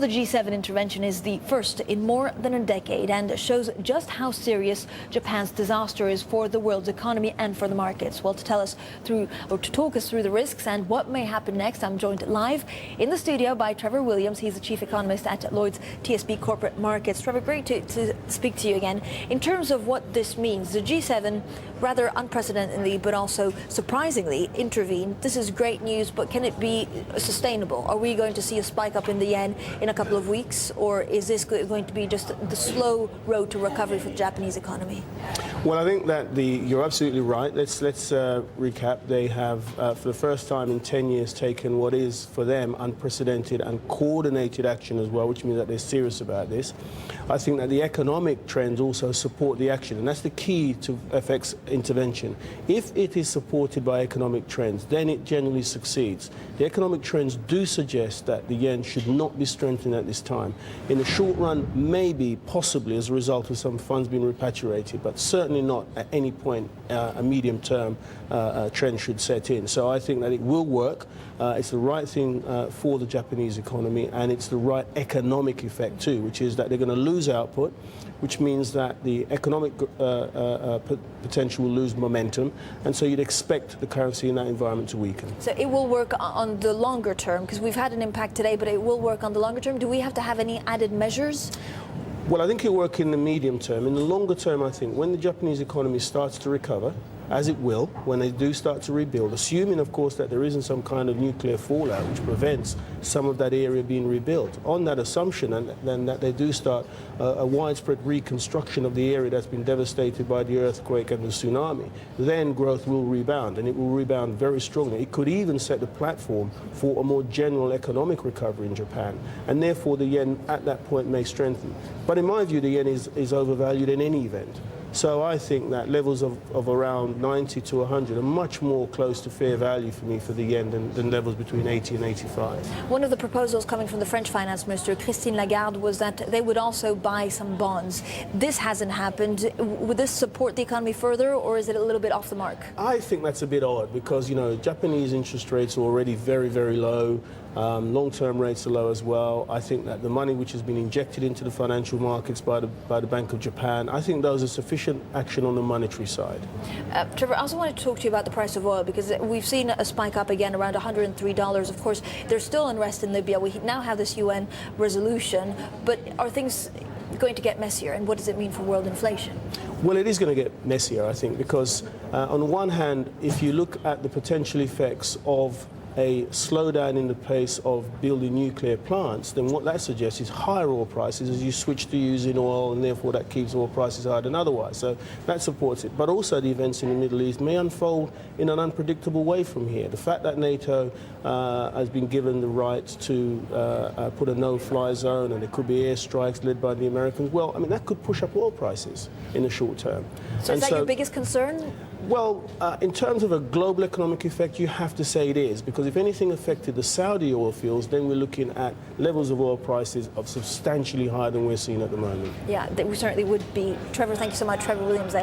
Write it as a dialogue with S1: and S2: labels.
S1: the G7 intervention is the first in more than a decade and shows just how serious Japan's disaster is for the world's economy and for the markets. Well, to talk us through the risks and what may happen next, I'm joined live in the studio by Trevor Williams. He's the chief economist at Lloyds TSB Corporate Markets. Trevor, great to speak to you again. In terms of what this means, the G7 rather unprecedentedly but also surprisingly intervened. This is great news, but can it be sustainable? Are we going to see a spike up in the yen in a couple of weeks, or is this going to be just the slow road to recovery for the Japanese economy?
S2: Well, I think that you're absolutely right. Let's recap. They have, for the first time in 10 years, taken what is, for them, unprecedented and coordinated action as well, which means that they're serious about this. I think that the economic trends also support the action, and that's the key to FX intervention. If it is supported by economic trends, then it generally succeeds. The economic trends do suggest that the yen should not be strengthened at this time. In the short run, maybe, possibly, as a result of some funds being repatriated, but certainly not at any point a medium-term trend should set in. So I think that it will work. It's the right thing for the Japanese economy, and it's the right economic effect too, which is that they're going to lose output, which means that the economic potential will lose momentum, and so you'd expect the currency in that environment to weaken.
S1: So it will work on the longer term, because we've had an impact today, but it will work on the longer term. Do we have to have any added measures?
S2: Well, I think it'll work in the medium term. In the longer term, I think when the Japanese economy starts to recover, as it will, when they do start to rebuild, assuming, of course, that there isn't some kind of nuclear fallout which prevents some of that area being rebuilt. On that assumption, and then that they do start a widespread reconstruction of the area that's been devastated by the earthquake and the tsunami, then growth will rebound, and it will rebound very strongly. It could even set the platform for a more general economic recovery in Japan, and therefore the yen at that point may strengthen. But in my view, the yen is overvalued in any event. So I think that levels of around 90 to 100 are much more close to fair value for me for the yen than levels between 80 and 85.
S1: One of the proposals coming from the French finance minister, Francine Lacqua, was that they would also buy some bonds. This hasn't happened. Would this support the economy further, or is it a little bit off the mark?
S2: I think that's a bit odd because, you know, Japanese interest rates are already very, very low. Long-term rates are low as well. I think that the money which has been injected into the financial markets by the Bank of Japan, I think those are sufficient action on the monetary side.
S1: Trevor, I also wanted to talk to you about the price of oil, because we've seen a spike up again around $103. Of course, there's still unrest in Libya. We now have this UN resolution, but are things going to get messier, and what does it mean for world inflation?
S2: Well, it is going to get messier, I think, because on the one hand, if you look at the potential effects of a slowdown in the pace of building nuclear plants, then what that suggests is higher oil prices as you switch to using oil, and therefore that keeps oil prices higher than otherwise. So that supports it. But also the events in the Middle East may unfold in an unpredictable way from here. The fact that NATO has been given the right to put a no-fly zone, and there could be airstrikes led by the Americans, well, I mean, that could push up oil prices in the short term.
S1: So is that your biggest concern?
S2: Well, in terms of a global economic effect, you have to say it is, because if anything affected the Saudi oil fields, then we're looking at levels of oil prices of substantially higher than we're seeing at the moment.
S1: Yeah, we certainly would be. Trevor, thank you so much. Trevor Williams.